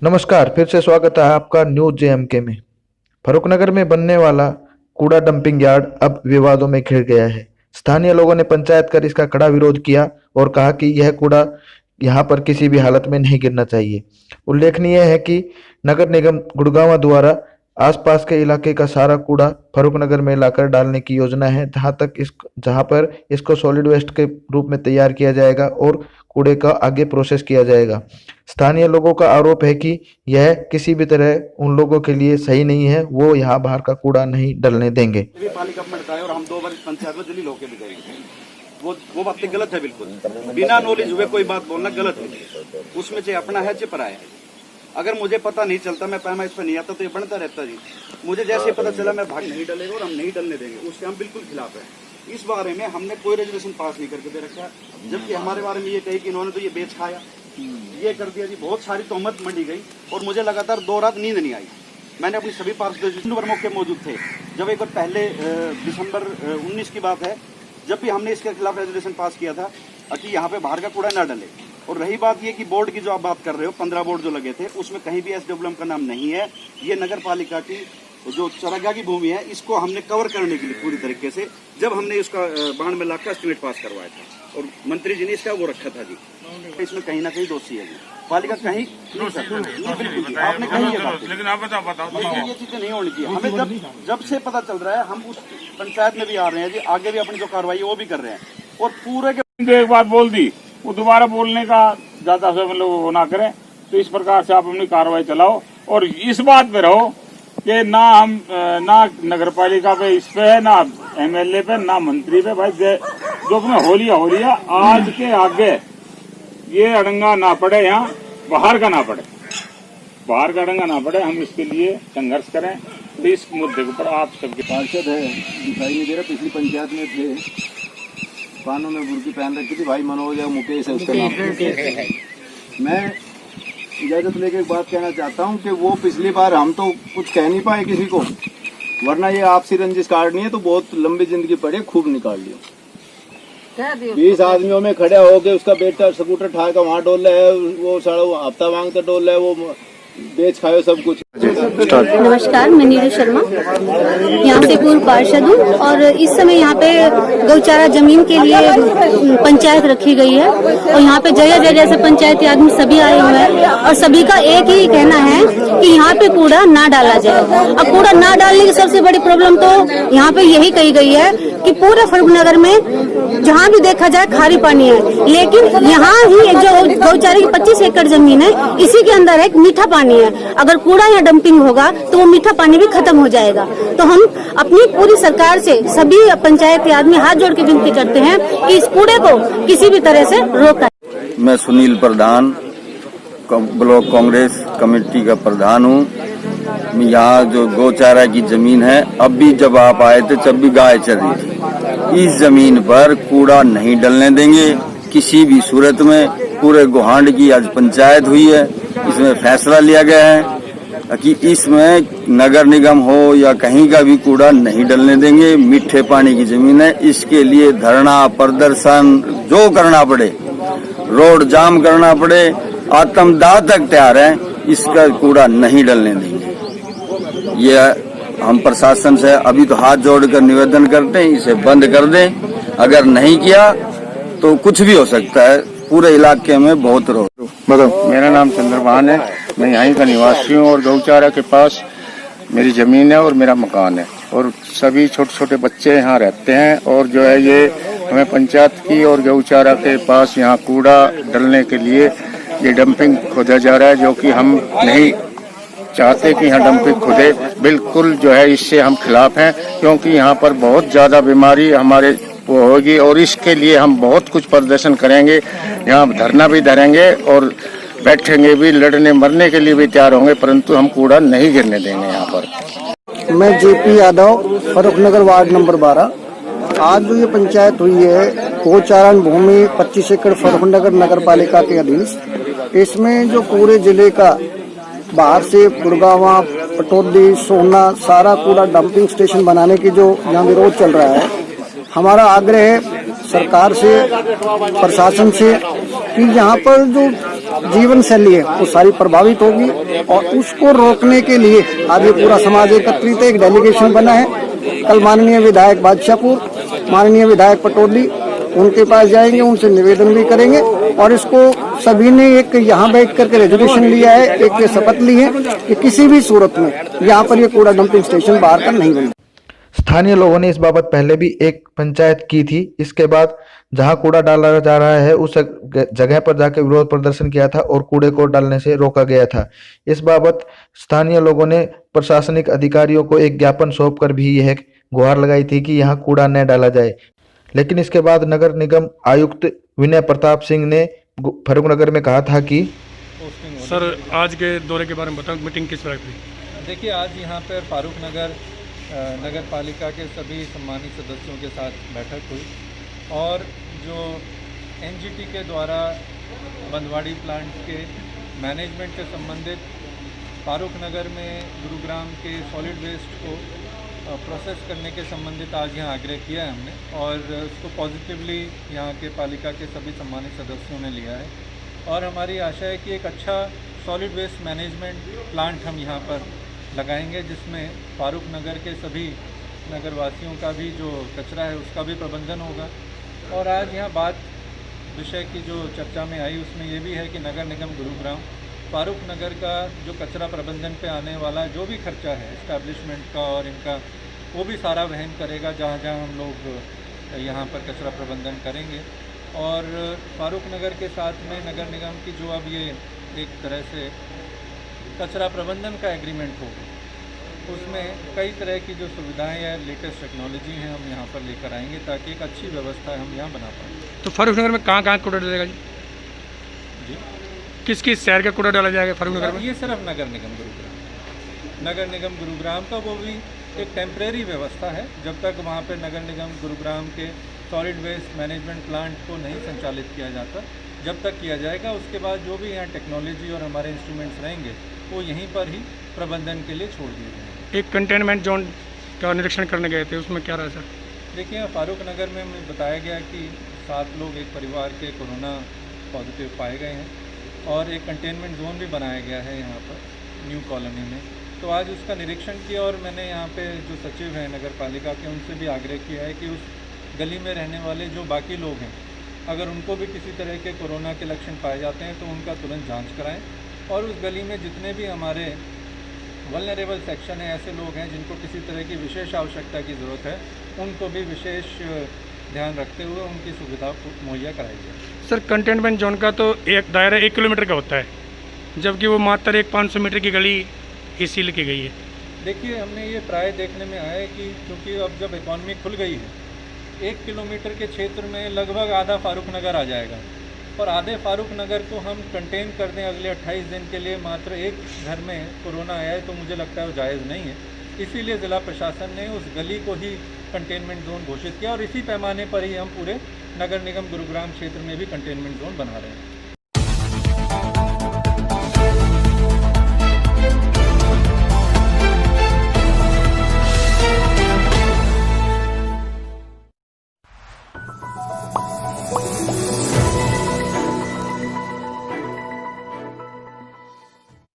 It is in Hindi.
नमस्कार, फिर से स्वागत है आपका न्यूज जेएमके में। फर्रुखनगर में बनने वाला कूड़ा डंपिंग यार्ड अब विवादों में घिर गया है। स्थानीय लोगों ने पंचायत कर इसका कड़ा विरोध किया और कहा कि यह कूड़ा यहां पर किसी भी हालत में नहीं गिरना चाहिए। उल्लेखनीय है कि नगर निगम गुड़गांव द्वारा आसपास के इलाके का सारा कूड़ा फर्रुखनगर में लाकर डालने की योजना है, जहां पर इसको सॉलिड वेस्ट के रूप में तैयार किया जाएगा और कूड़े का आगे प्रोसेस किया जाएगा। स्थानीय लोगों का आरोप है कि यह किसी भी तरह उन लोगों के लिए सही नहीं है, वो यहाँ बाहर का कूड़ा नहीं डलने देंगे। पालिका में बताया और हम 2 बार पंचायत में दिल्ली होके भी गए, वो बातें गलत है। बिल्कुल बिना नॉलेज हुए कोई बात बोलना गलत है। उसमें चाहे अपना है चाहे पराया है। अगर मुझे पता नहीं चलता, मैं पैमा इस पर नहीं आता तो ये बनता रहता जी। मुझे जैसे पता चला मैं भाग नहीं डलेगा और हम नहीं डलने देंगे, उसके हम बिल्कुल खिलाफ है। इस बारे में हमने कोई रेजोल्यूशन पास नहीं करके दे रखा, जबकि हमारे बारे में ये कही कि इन्होंने तो ये बेच खाया, ये कर दिया जी। बहुत सारी तोहमत मंडी गई और मुझे लगातार 2 रात नींद नहीं आई। मैंने अपनी सभी पार्षद मौके मौजूद थे। जब एक बार पहले दिसंबर 19 की बात है, जब भी हमने इसके खिलाफ रेजोल्यूशन पास किया था कि यहाँ पे बाहर का कूड़ा ना डले। और रही बात ये कि बोर्ड की जो आप बात कर रहे हो, 15 बोर्ड जो लगे थे, उसमें कहीं भी SWM का नाम नहीं है। ये नगर पालिका की जो चरागाह की भूमि है, इसको हमने कवर करने के लिए पूरी तरीके से जब हमने इसका बाढ़ में लाकर एस्टिमेट पास करवाया था और मंत्री जी ने इसका वो रखा था जी, इसमें कहीं ना कहीं दोषी है जी। पालिका कहीं नहीं सकती, बिल्कुल आपने कही ये बात, लेकिन आप बताओ ये चीजें नहीं होनी चाहिए। हमें जब से पता चल रहा है, हम उस पंचायत में भी आ रहे हैं जी, आगे भी अपनी जो कार्रवाई है वो भी कर रहे हैं। और पूरे के एक बात बोल दी, वो दोबारा बोलने का ज्यादा से मतलब वो ना करें। तो इस प्रकार से आप अपनी कार्रवाई चलाओ और इस बात पे रहो कि ना नगर पालिका पे इस पे है, ना MLA पे, ना मंत्री पे। भाई जो अपने होलिया आज के आगे ये अड़ंगा ना पड़े, यहाँ बाहर का ना पड़े, बाहर का अड़ंगा ना पड़े। हम इसके लिए संघर्ष करें। तो इस मुद्दे के ऊपर आप सबके पार्षद है, दिखाई नहीं दे रहा। पिछली पंचायत में थे, कानों में बुर्की पहन रखी थी, भाई मनोज या मुकेश है उसका नाम। मैं इजाजत लेके एक बात कहना चाहता हूँ कि वो पिछली बार हम तो कुछ कह नहीं पाए किसी को, वरना ये आपसी रंजिश काटनी है तो बहुत लंबी जिंदगी पड़े, खूब निकाल लियो। 20 आदमियों में खड़ा होके उसका बेटा स्कूटर ठार का वहाँ डोल रहा है, वो सारा हफ्ता मांगता डोल रहा है, वो बेच खाओ सब कुछ। नमस्कार, मैं नीरू शर्मा यहाँ से पूर्व पार्षद हूँ और इस समय यहाँ पे गौचारा जमीन के लिए पंचायत रखी गई है और यहाँ पे जगह जगह से पंचायती आदमी सभी आए हुए हैं और सभी का एक ही कहना है कि यहाँ पे कूड़ा ना डाला जाए। अब कूड़ा ना डालने की सबसे बड़ी प्रॉब्लम तो यहाँ पे यही कही गई है कि पूरे फर्रुखनगर में जहाँ भी देखा जाए खारी पानी है, लेकिन यहाँ ही जो गौचारे की 25 एकड़ जमीन है, इसी के अंदर एक मीठा पानी है। अगर कूड़ा या डंपिंग होगा तो वो मीठा पानी भी खत्म हो जाएगा। तो हम अपनी पूरी सरकार से सभी पंचायती आदमी हाथ जोड़ के विनती करते हैं कि इस कूड़े को किसी भी तरह से रोका। मैं सुनील प्रधान, ब्लॉक कांग्रेस कमेटी का प्रधान हूँ। यहाँ जो गौचारा की जमीन है, अब भी जब आप आए थे तब भी गाय चल रही थी। इस जमीन पर कूड़ा नहीं डलने देंगे किसी भी सूरत में। पूरे गोहांड की आज पंचायत हुई है, इसमें फैसला लिया गया है कि इसमें नगर निगम हो या कहीं का भी कूड़ा नहीं डलने देंगे। मीठे पानी की जमीन है, इसके लिए धरना प्रदर्शन जो करना पड़े, रोड जाम करना पड़े, आत्मदाह तक तैयार है, इसका कूड़ा नहीं डलने देंगे। ये हम प्रशासन से अभी तो हाथ जोड़कर निवेदन करते हैं, इसे बंद कर दें। अगर नहीं किया तो कुछ भी हो सकता है। पूरे इलाके में बहुत रोड। मेरा नाम चंद्रभान है, मैं यहीं का निवासी हूँ और गौचारा के पास मेरी जमीन है और मेरा मकान है और सभी छोटे छोटे बच्चे यहाँ रहते हैं। और जो है ये हमें पंचायत की और गौचारा के पास यहाँ कूड़ा डलने के लिए ये डंपिंग खोदा जा रहा है, जो कि हम नहीं चाहते कि यहाँ डंपिंग खुदे। बिल्कुल जो है इससे हम खिलाफ हैं, क्योंकि यहाँ पर बहुत ज्यादा बीमारी हमारे वो होगी और इसके लिए हम बहुत कुछ प्रदर्शन करेंगे। यहाँ धरना भी धरेंगे और बैठेंगे भी, लड़ने मरने के लिए भी तैयार होंगे, परंतु हम कूड़ा नहीं गिरने देंगे यहाँ पर। मैं JP Yadav, Farrukhnagar ward number 12। आज जो ये पंचायत हुई है, गौचारण भूमि 25 एकड़ फर्रुखनगर नगर पालिका के अधीन, इसमें जो पूरे जिले का बाहर से गुड़गांव, पटौदी, सोहना सारा कूड़ा डंपिंग स्टेशन बनाने की जो यहाँ विरोध चल रहा है, हमारा आग्रह है सरकार से, प्रशासन से कि यहाँ पर जो जीवन शैली है वो सारी प्रभावित होगी, और उसको रोकने के लिए आज ये पूरा समाज एकत्रित है। एक डेलीगेशन बना है। कल माननीय विधायक बादशाहपुर, माननीय विधायक पटौदी उनके पास जाएंगे, उनसे निवेदन भी करेंगे, और इसको सभी ने एक यहाँ बैठ करके रेजोल्यूशन लिया है, एक शपथ ली है कि किसी भी सूरत में यहाँ पर ये कूड़ा डंपिंग स्टेशन बाहर का नहीं बनेगा। स्थानीय लोगों ने इस बाबत पहले भी एक पंचायत की थी। इसके बाद जहां कूड़ा डाला जा रहा है उस जगह पर जाकर विरोध प्रदर्शन किया था और कूड़े को डालने से रोका गया था। इस बाबत स्थानीय लोगों ने प्रशासनिक अधिकारियों को एक ज्ञापन सौंपकर भी यह गुहार लगाई थी कि यहां कूड़ा न डाला जाए। लेकिन इसके बाद नगर निगम आयुक्त विनय प्रताप सिंह ने फर्रुखनगर में कहा था कि सर आज के दौरे के बारे में बताओ, मीटिंग किस तरह की? देखिए, आज यहाँ पर फारुखनगर नगर पालिका के सभी सम्मानित सदस्यों के साथ बैठक हुई, और जो एनजीटी के द्वारा बंदवाड़ी प्लांट के मैनेजमेंट से संबंधित फारुखनगर में गुरुग्राम के सॉलिड वेस्ट को प्रोसेस करने के संबंधित आज यहाँ आग्रह किया है हमने, और उसको पॉजिटिवली यहाँ के पालिका के सभी सम्मानित सदस्यों ने लिया है। और हमारी आशा है कि एक अच्छा सॉलिड वेस्ट मैनेजमेंट प्लांट हम यहाँ पर लगाएंगे, जिसमें फारुखनगर के सभी नगरवासियों का भी जो कचरा है उसका भी प्रबंधन होगा। और आज यहाँ बात विषय की जो चर्चा में आई उसमें ये भी है कि नगर निगम गुरुग्राम फारुखनगर का जो कचरा प्रबंधन पे आने वाला जो भी खर्चा है इस्टेब्लिशमेंट का और इनका, वो भी सारा वहन करेगा जहाँ जहाँ हम लोग यहाँ पर कचरा प्रबंधन करेंगे। और फारुखनगर के साथ में नगर निगम की जो अब ये एक तरह से कचरा प्रबंधन का एग्रीमेंट होगा, उसमें कई तरह की जो सुविधाएं या लेटेस्ट टेक्नोलॉजी हैं हम यहाँ पर लेकर आएंगे, ताकि एक अच्छी व्यवस्था हम यहाँ बना पाएँ। तो फारुखनगर में कहाँ कहाँ कूड़ा डालेगा जी? किस किस शहर का कूड़ा डाला जाएगा फारुखनगर में? ये सिर्फ नगर निगम गुरुग्राम, नगर निगम गुरुग्राम का वो भी एक टेम्परेरी व्यवस्था है। जब तक वहाँ पर नगर निगम गुरुग्राम के सॉलिड वेस्ट मैनेजमेंट प्लांट को नहीं संचालित किया जाता, जब तक किया जाएगा उसके बाद जो भी यहाँ टेक्नोलॉजी और हमारे इंस्ट्रूमेंट्स रहेंगे वो यहीं पर ही प्रबंधन के लिए छोड़ दिए जाएंगे। एक कंटेनमेंट जोन का निरीक्षण करने गए थे, उसमें क्या रहा सर? देखिए, फारुखनगर में हमें बताया गया कि 7 लोग एक परिवार के कोरोना पॉजिटिव पाए गए हैं, और एक कंटेनमेंट जोन भी बनाया गया है यहाँ पर न्यू कॉलोनी में। तो आज उसका निरीक्षण किया, और मैंने यहाँ पे जो सचिव हैं नगर पालिका के उनसे भी आग्रह किया है कि उस गली में रहने वाले जो बाकी लोग हैं, अगर उनको भी किसी तरह के कोरोना के लक्षण पाए जाते हैं तो उनका तुरंत जांच कराएं। और उस गली में जितने भी हमारे वल्नरेबल सेक्शन है, ऐसे लोग हैं जिनको किसी तरह की विशेष आवश्यकता की ज़रूरत है, उनको भी विशेष ध्यान रखते हुए उनकी सुविधा मुहैया कराई जाए। सर कंटेनमेंट जोन का तो एक दायरा 1 किलोमीटर का होता है, जबकि वो मात्र एक 500 मीटर की गली ही सील की गई है। देखिए, हमने ये प्राय देखने में आया है कि क्योंकि अब जब इकॉनमी खुल गई है, 1 किलोमीटर के क्षेत्र में लगभग आधा फारुखनगर आ जाएगा, और आधे फारुखनगर को हम कंटेन कर दें अगले 28 दिन के लिए मात्र एक घर में कोरोना आया है, तो मुझे लगता है वो जायज़ नहीं है। इसीलिए ज़िला प्रशासन ने उस गली को ही कंटेनमेंट जोन घोषित किया, और इसी पैमाने पर ही हम पूरे नगर निगम गुरुग्राम क्षेत्र में भी कंटेनमेंट जोन बना रहे हैं।